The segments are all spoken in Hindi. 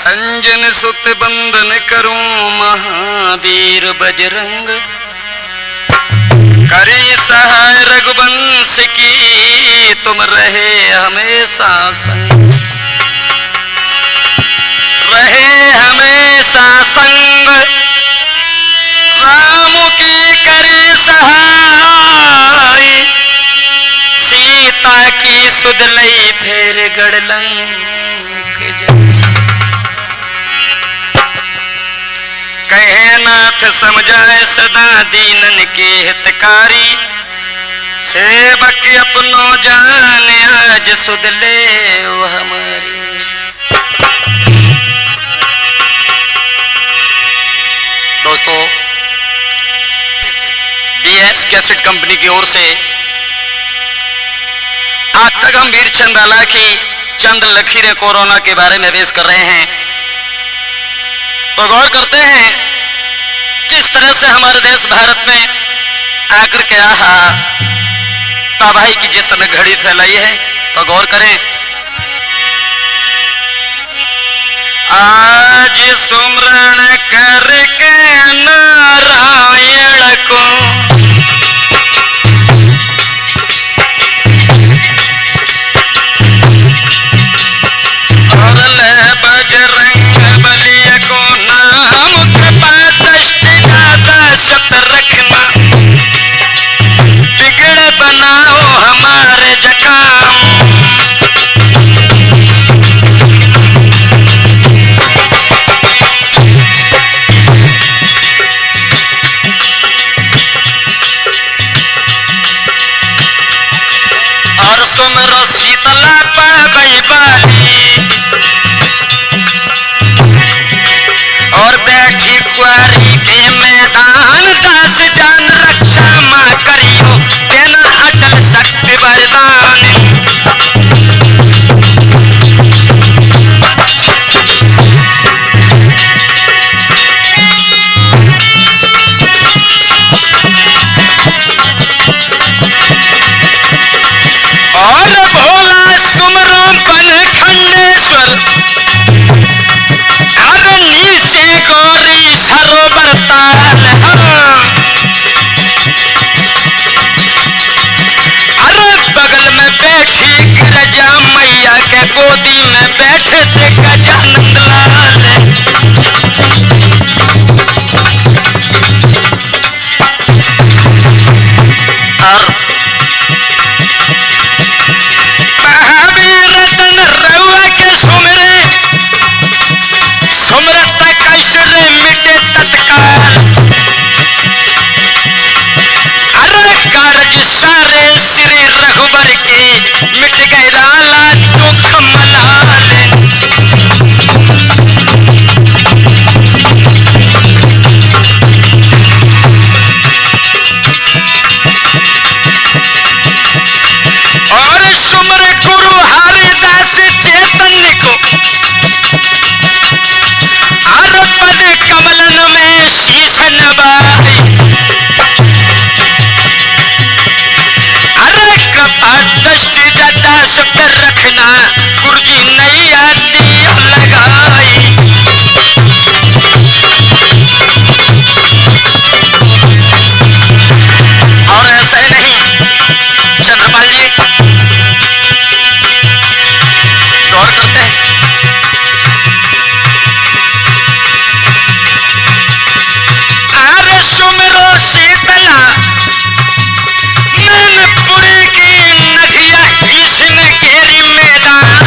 अंजन सुत बंदन करूं महावीर बजरंग, करे सहाय रघुवंश की तुम रहे हमेशा संग, रहे हमेशा संग। राम की करे सहाय, सीता की सुध लई फेर गढ़लंक जय। कहे नाथ समझाए सदा दीनन के हितकारी, सेवक अपनो जान आज सुध ले वो हमारी। दोस्तों, बीएस कैसेट कंपनी की ओर से आज तक हम वीर चंद्राला की चंद लकीरें कोरोना के बारे में पेश कर रहे हैं। तो गौर करते हैं किस तरह से हमारे देश भारत में आकर के तबाही की जिस समय घड़ी फैलाई है। तो गौर करें, आज सुमरण करके नारायण को, और ले बजरंग बलिया को नाम कृपा दृष्टि ज्यादा सत रखना, बिगड़ बनाओ हमारे जकाम। और सुमरो शीतला पावई बाली, और बैठी कुआरी के मैदान, दास जान रक्षा मां करियो, देना अटल शक्ति वरदान। और भोला सुमरो बन खंडेश्वर, और नीचे गौरी सरोवर ताल। अरे बगल में बैठी गिरजा मैया के गोदी में बैठे थे गजानंद लाल। और महावीर रतन रउआ के सुमरे, सुमरत कष्ट रे मिटे तत्काल। अरे कारज सारे श्री रघुबर के, मिट गए लाला दुख मलाल। और सुमर गुरु हरिदास चैतन्य को, और पद कमलन में शीश नवाई। अरे कृपा दृष्टि ज्यादा सब रखना, गुरुजी नैया दिया लगाई। और ऐसा ही नहीं चंद्रपाल जी, गौर करते हैं, अरे सुमरो शीतला मैनपुरी की नदिया, इसने घेरी मैदान।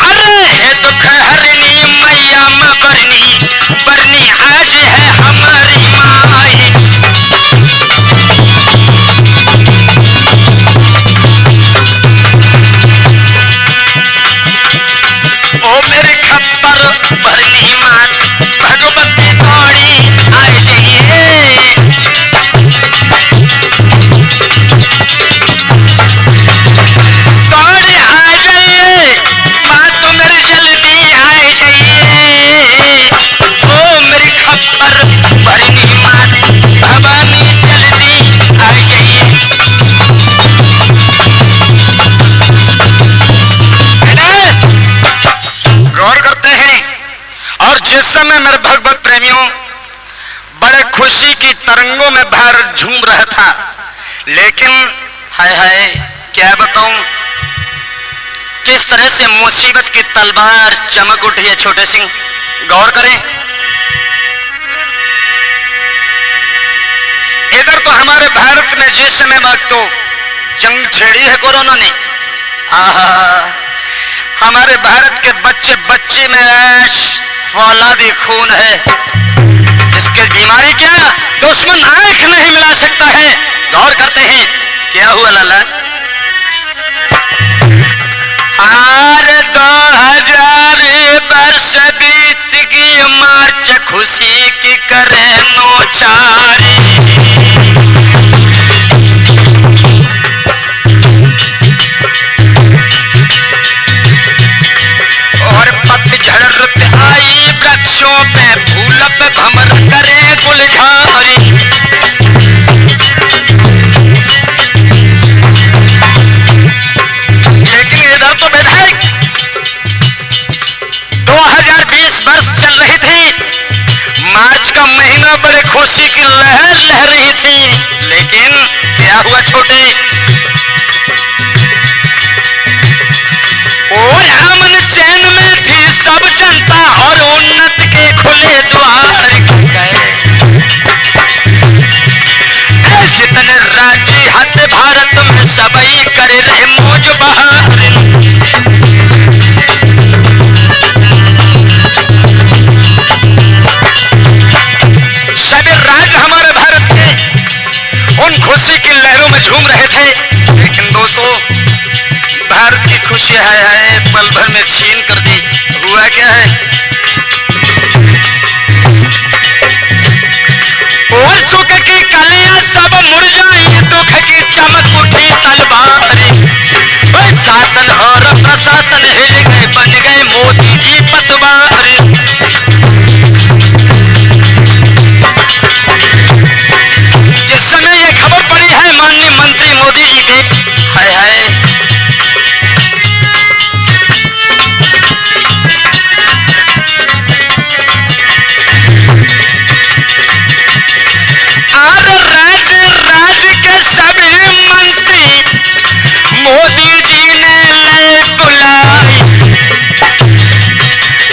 अरे है दुख हरनी मैया मां बरनी, बरनी आज है हमारी माई। समय मेरे भगवत प्रेमियों बड़े खुशी की तरंगों में भारत झूम रहा था, लेकिन हाय हाय क्या बताऊं किस तरह से मुसीबत की तलवार चमक उठी है। छोटे सिंह गौर करें, इधर तो हमारे भारत में जिस समय वक्त तो जंग छेड़ी है कोरोना ने, आहा हमारे भारत के बच्चे बच्चे में ऐश फौलादी खून है। इसकी बीमारी क्या दुश्मन आंख नहीं मिला सकता है। गौर करते हैं क्या हुआ लाला। हार 2000 वर्ष बीत गई, मार्च खुशी की करे नौचारी। और पतझड़ रुत आई वृक्षों पे, फूल पे भमर करे गुलझारी। लेकिन इधर तो विधायक 2020 वर्ष चल रही थी, मार्च का महीना बड़े खुशी की लहर लह रही थी, लेकिन क्या हुआ छोटे। और अमन चैन में थी सब जनता, और उन्नत के खुले द्वार गए। जितने राज्य हत भारत में सबई करे रहे मौज बहार। सभी राज्य हमारे भारत के उन खुशी की लहरों में झूम रहे थे, लेकिन दोस्तों भारत की खुशी है पल भर में छीन कर दी। हुआ क्या है, और सुख की कलियां सब मुरझाई, दुख की चमक उठी तलवारी। शासन और प्रशासन हिल गए, बन गए मोदी जी पतवार। जिस समय ये खबर पड़ी है माननीय मंत्री मोदी जी के, हाय हाय राज्य के सभी मंत्री मोदी जी ने ले बुलाई।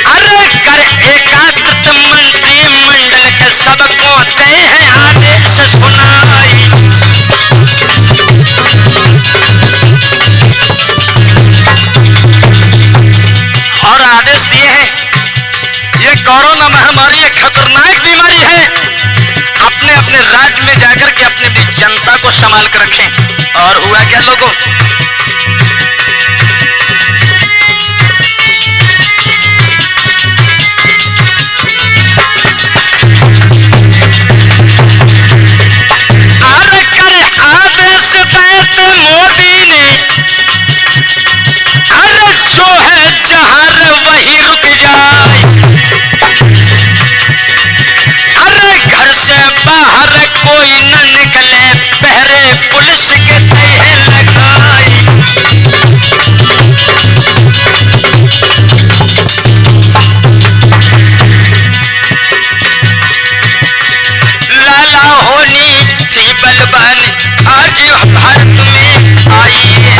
अरे कर एकात्रित मंत्री मंडल के सबको दे हैं आदेश सुनाई। और आदेश दिए हैं, ये कोरोना महामारी एक खतरनाक बीमारी है, अपने अपने राज्य में जाकर के अपने भी जनता को संभाल कर रखें। और हुआ क्या लोगों, अरे करे आदेश देते मोदी ने, अरे जो है जहर वही रुक जाए। अरे घर से बाहर कोई न निकले, पहरे पुलिस के तहे लगाई। लाला होनी थी बलवान, आज भारत में आई है।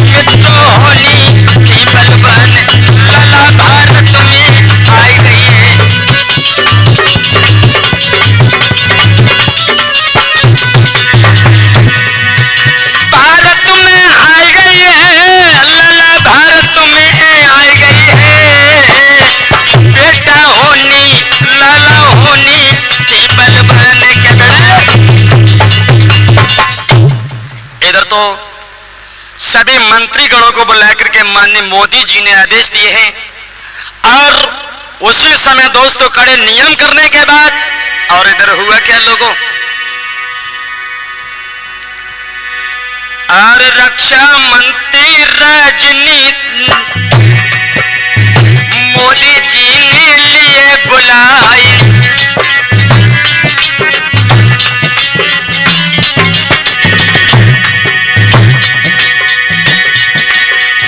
ये तो होनी थी बलवान, लाला भारत में आई गई है। भारत में आई गई है, लाला भारत में आई गई है। बेटा होनी लाला होनी थी बलवान के बड़े। इधर तो सभी मंत्रीगणों को बुलाकर के माननीय मोदी जी ने आदेश दिए हैं, और उसी समय दोस्तों कड़े नियम करने के बाद, और इधर हुआ क्या लोगों, और रक्षा मंत्री राजनीति मोदी जी ने लिए बुलाई।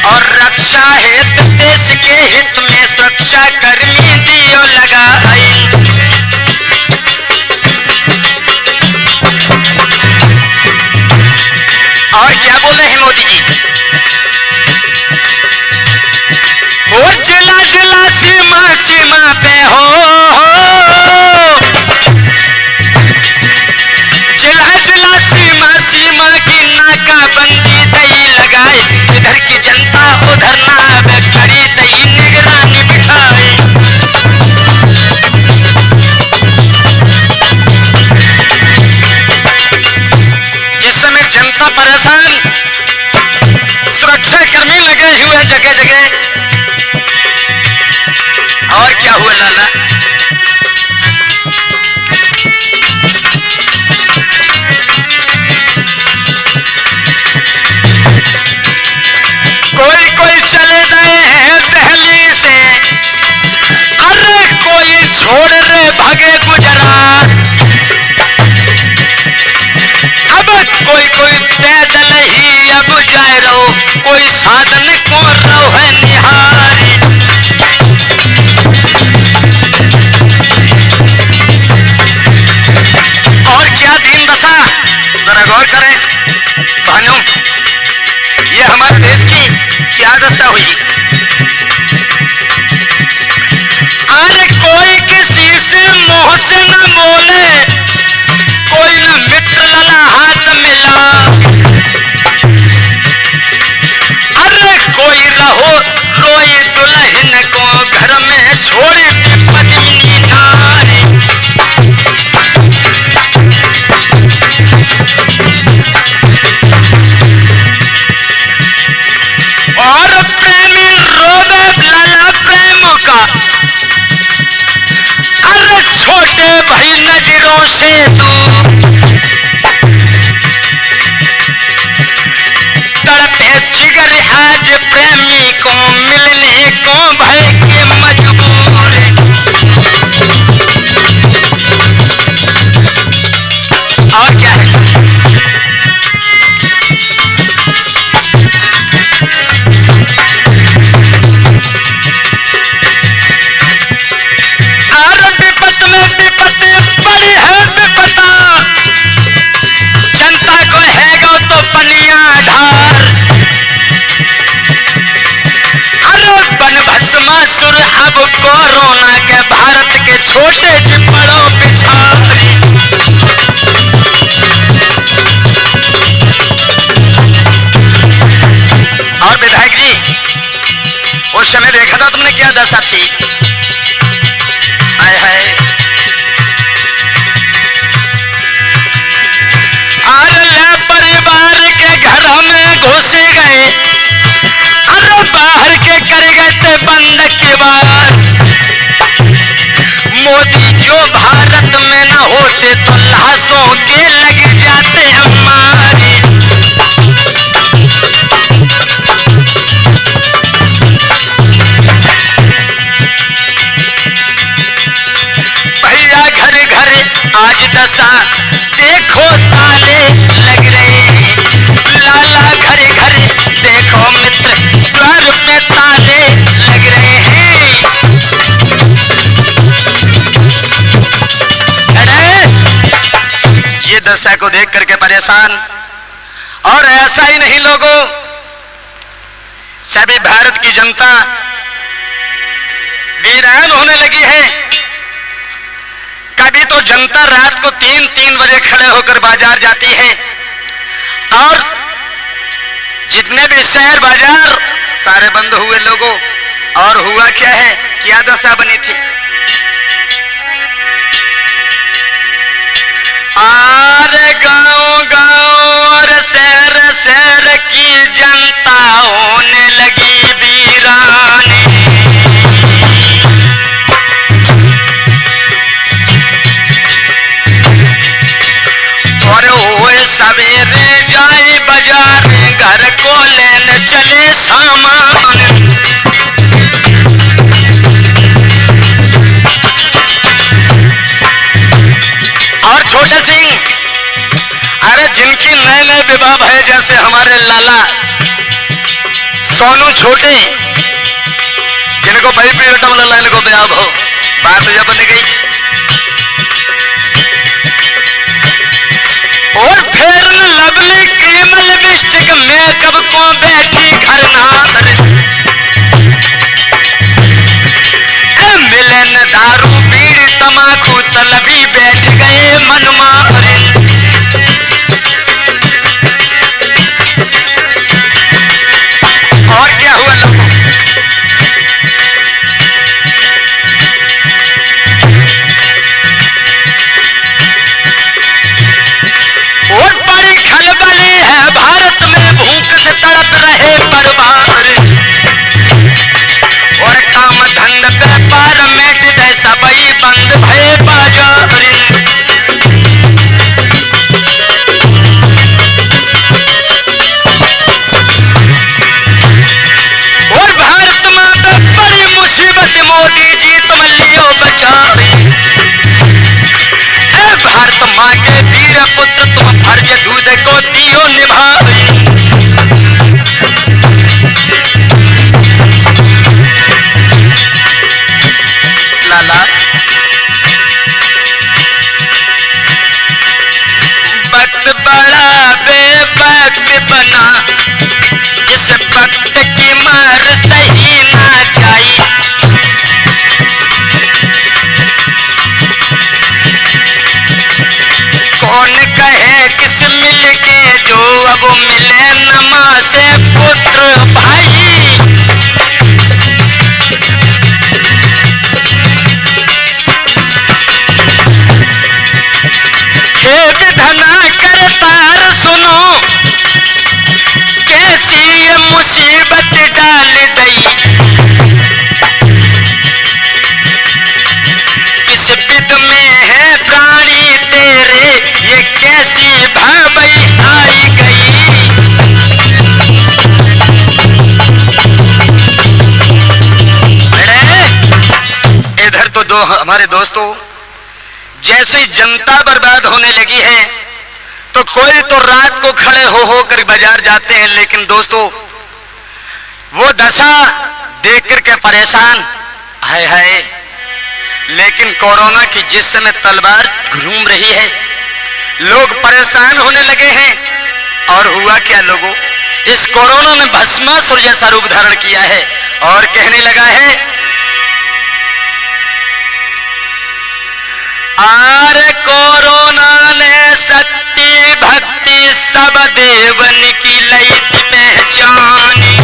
और रक्षा हित देश के हित में सुरक्षा कर्मी दियो लगा। और क्या बोले हैं मोदी जी? ओ जिला जिला सीमा सीमा पे हो, जिला जिला सीमा सीमा की नाकाबंदी दई लगाए, इधर की जनता उधर ना खड़ी दई निगरानी बिठाए। जिस समय जनता परेशान, सुरक्षा कर्मी लगे हुए जगह जगह, और क्या हुआ लाला? कोई कोई चले गए हैं दिल्ली से, अरे कोई छोड़ रे भागे गुजरात, अब कोई कोई पैदल ही अब जाए रहो, कोई साधन को रहो है निहारी। और क्या दीन दशा, जरा गौर करें बहनों, ये हमारे देश की क्या दशा हुई। अरे कोई किसी से मुंह से न बोले, कोई न मित्र लला हाथ मिला, अरे कोई रहो रोई दुल्हन को घर में छोड़ी पत्नी नारी। और प्रेमी रोवे लाला प्रेम का, अरे छोटे भाई नजरों से दूर, तड़पे जिगर आज प्रेमी को मिलने को भय के मजबूर। और क्या है? और विपत में विपत बड़ी है विपता, जनता को है गो तो पनिया ढार, अरे बन भस्मासुर अब कोरोना के भारत के छोटे जी बड़ों पिछारी। और विधायक जी, उस समय देखा था तुमने क्या दशा थी? हाय हाय, अरे परिवार के घर में घुस गए, अरे बाहर के कर गए थे बंद के बार। मोदी जो भारत में न होते तो लाशों के लग जाते हमारे। भैया घर घर आज दशा देखो ताले लग रहे, लाला घर घर देखो मित्र द्वार पे ताले लग रहे हैं। अरे ये दशा को देख करके परेशान, और ऐसा ही नहीं लोगों, सभी भारत की जनता वीरान होने लगी है। कभी तो जनता रात को 3-3 बजे खड़े होकर बाजार जाती है, और जितने भी शहर बाजार सारे बंद हुए लोगों। और हुआ क्या है, क्या दशा बनी थी? आरे गांव गांव और शहर शहर की जनता होने लगी वीरानी। और ओए सवेरे जाए बाजार, घर को लेने चले सामान। और छोटे सिंह, अरे जिनकी नए नए विवाह है, जैसे हमारे लाला सोनू छोटे, जिनको भाई पीरियड लाला इनको ब्याह हो, बात जब बन गई। और फिर लवली क्रीमल हमारे दोस्तों, जैसे जनता बर्बाद होने लगी है तो कोई तो रात को खड़े हो कर बाजार जाते हैं, लेकिन दोस्तों वो दशा देख करके परेशान है। लेकिन कोरोना की जिस समय तलवार घूम रही है, लोग परेशान होने लगे हैं। और हुआ क्या लोगों, इस कोरोना ने भस्मासुर जैसा रूप धारण किया है और कहने लगा है, आरे कोरोना ने शक्ति भक्ति सब देवन की लई पहचानी।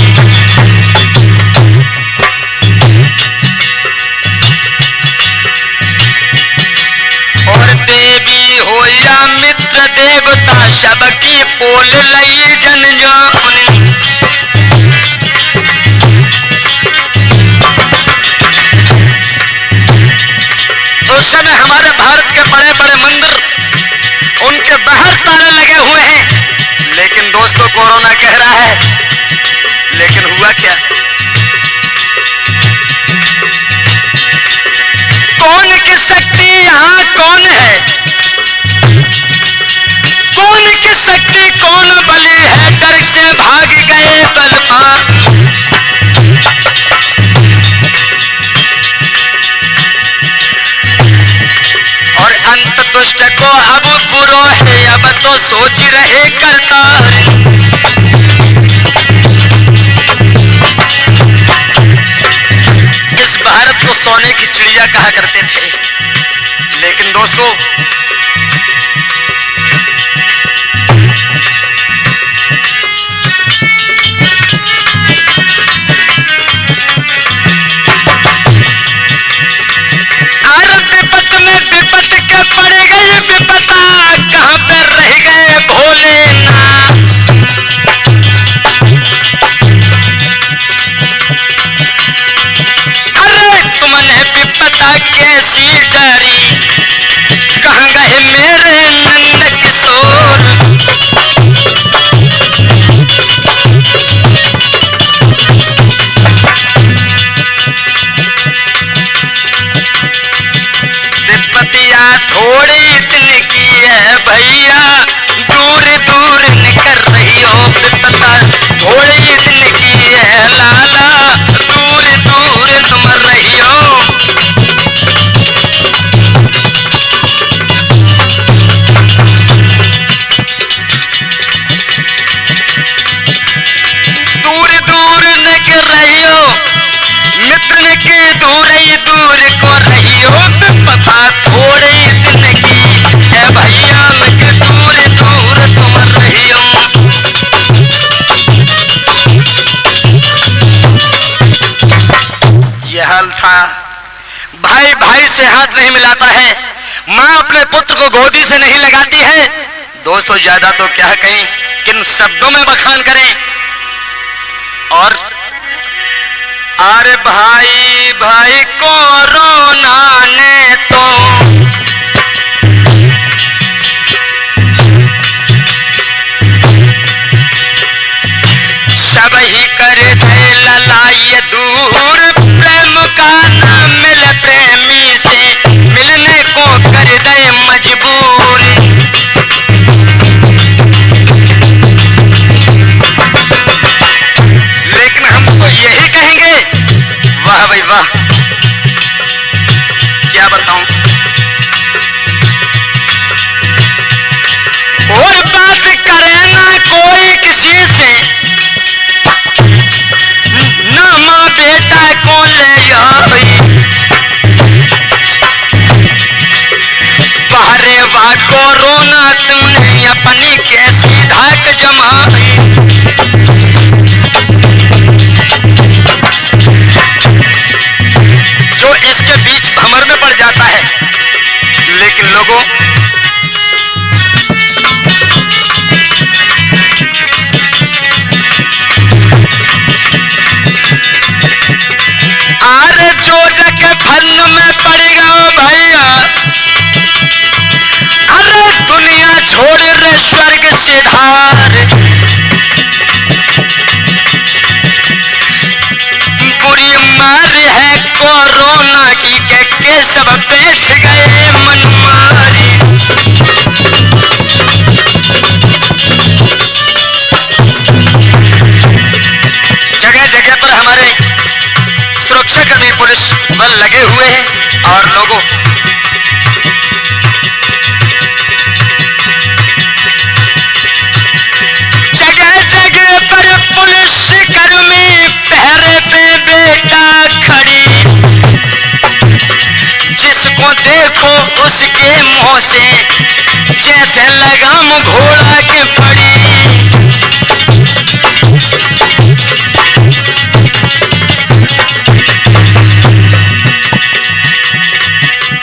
और देवी हो या मित्र देवता सबकी पोल लई जन जानी। उस समय हमारे भारत के बड़े बड़े मंदिर, उनके बाहर ताले लगे हुए हैं, लेकिन दोस्तों कोरोना कह रहा है। लेकिन हुआ क्या, कौन की शक्ति यहाँ कौन है, कौन की शक्ति कौन बली है, डर से भाग गए बलवान। और अंत दुष्ट को अब बुरो है, अब तो सोच रहे करतार। इस भारत को सोने की चिड़िया कहा करते थे, लेकिन दोस्तों विपत में विपत के पड़ गई विपता, कहां पे रह गए भोलेनाथ। अरे तुमने विपता कैसी डरी, कहां गए मेरे नंद किशोर। विपतिया थोड़ी दिन की है भैया, दूर दूर निकल रही हो। विपता थोड़ी दिन की है लाला, दूर दूर तुम रही हो। दूर दूर निकल रही हो, मित्र की दूर ही दूर को रही हो। विपता थोड़ी दिन की है भैया, मैं दूर दूर तुम रही हो। यह हाल था, भाई भाई से हाथ नहीं मिलाता है, माँ अपने पुत्र को गोदी से नहीं लगाती है। दोस्तों ज्यादा तो क्या कहें, किन शब्दों में बखान करें। और अरे भाई भाई कोरोना ने तो सब ही कर दे ललाई दूर। प्रेम का नाम मिल प्रेमी से, मिलने को कर दे मजबूर। लेकिन हम तो यही कहेंगे, वाह भाई वाह, क्या बताऊं। और बात करे ना कोई किसी से, ना माँ बेटा को ले आई। बाहरे वाह कोरोना तुमने अपनी कैसी धाक जमाई। जो इसके बीच भंवर में पड़ जाता है। लेकिन लोगों अरे चोट के फन में पड़ गया भैया, अरे दुनिया छोड़ रे स्वर्ग सिधार। बुरी मार है कोरोना की के सब लगे हुए हैं और लोगों जगह जगह पर पुलिस कर्मी पहरे पे बेटा खड़ी, जिसको देखो उसके मुंह से जैसे लगाम घोड़ा के पड़ी।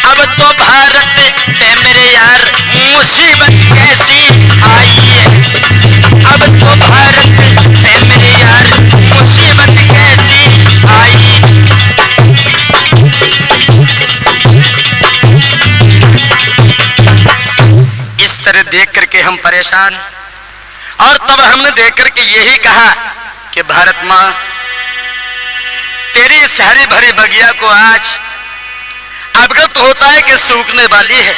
अब तो भारत पे मेरे यार मुसीबत कैसी आई है, अब तो भारत पे मेरे यार मुसीबत कैसी आई। इस तरह देख करके हम परेशान, और तब हमने देख करके यही कहा कि भारत माँ तेरी इस हरी भरी बगिया को आज अवगत होता है कि सूखने वाली है,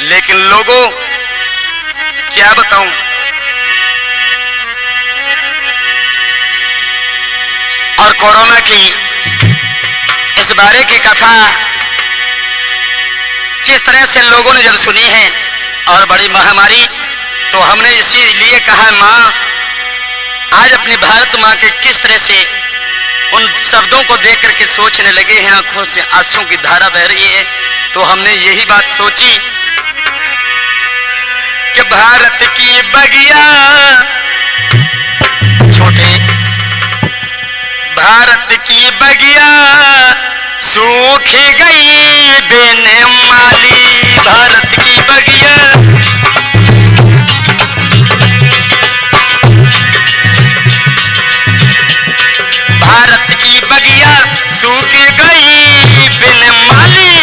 लेकिन लोगों क्या बताऊं, और कोरोना की इस बारे की कथा किस तरह से लोगों ने जब सुनी है और बड़ी महामारी, तो हमने इसीलिए कहा माँ आज अपनी भारत माँ के किस तरह से उन शब्दों को देख करके सोचने लगे हैं, आंखों से आंसुओं की धारा बह रही है। तो हमने यही बात सोची कि भारत की बगिया छोटे, भारत की बगिया सूख गई बिन माली, भारत की बगिया भारत की बगिया सूख गई बिन माली।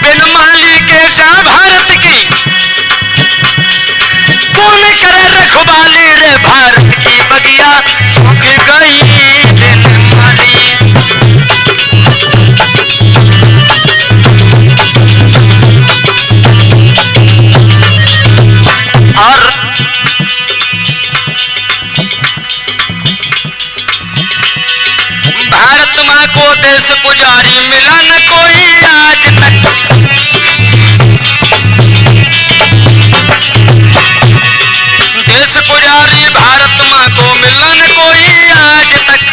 बिन माली के जा भारत की कौन करे रखवाली रे, भारत की बगिया सूख गई बिन माली। और भारत माँ को देश पुजारी मिला न कोई आज तक, देश पुजारी भारत माँ को मिला न कोई आज तक।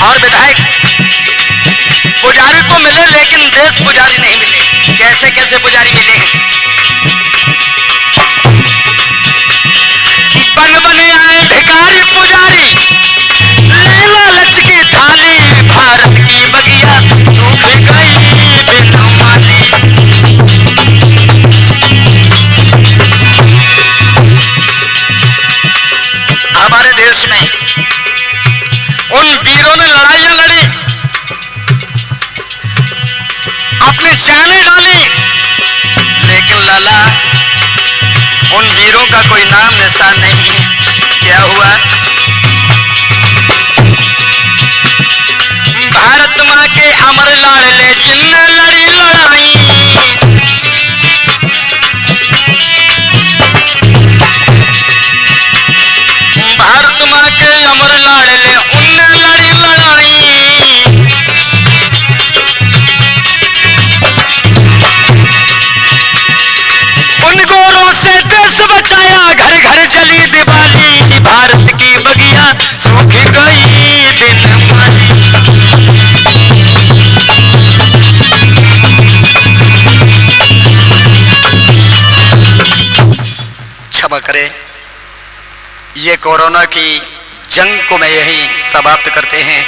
और विधायक पुजारी तो मिले लेकिन देश पुजारी नहीं मिले। कैसे कैसे पुजारी मिले हैं? बन बन आए भिखारी पुजारी, ले लालच की थाली, भारत की बगिया सूख गई बिन माली। हमारे देश में उन वीरों ने लड़ाइयां लड़ी, अपनी जानें डाली, लेकिन लाला उन वीरों का कोई नाम निशान नहीं है। क्या हुआ? भारत माँ के अमर लाडले जिनने लड़ी लड़ाई, भारत माँ के अमर लाडले उनने लड़ी लड़ाई। उन गोरों से देश बचाया, घर घर जली दिवाली, भारत की बगिया सूख गई बिन माली। क्षमा करें, ये कोरोना की जंग को मैं यही समाप्त करते हैं।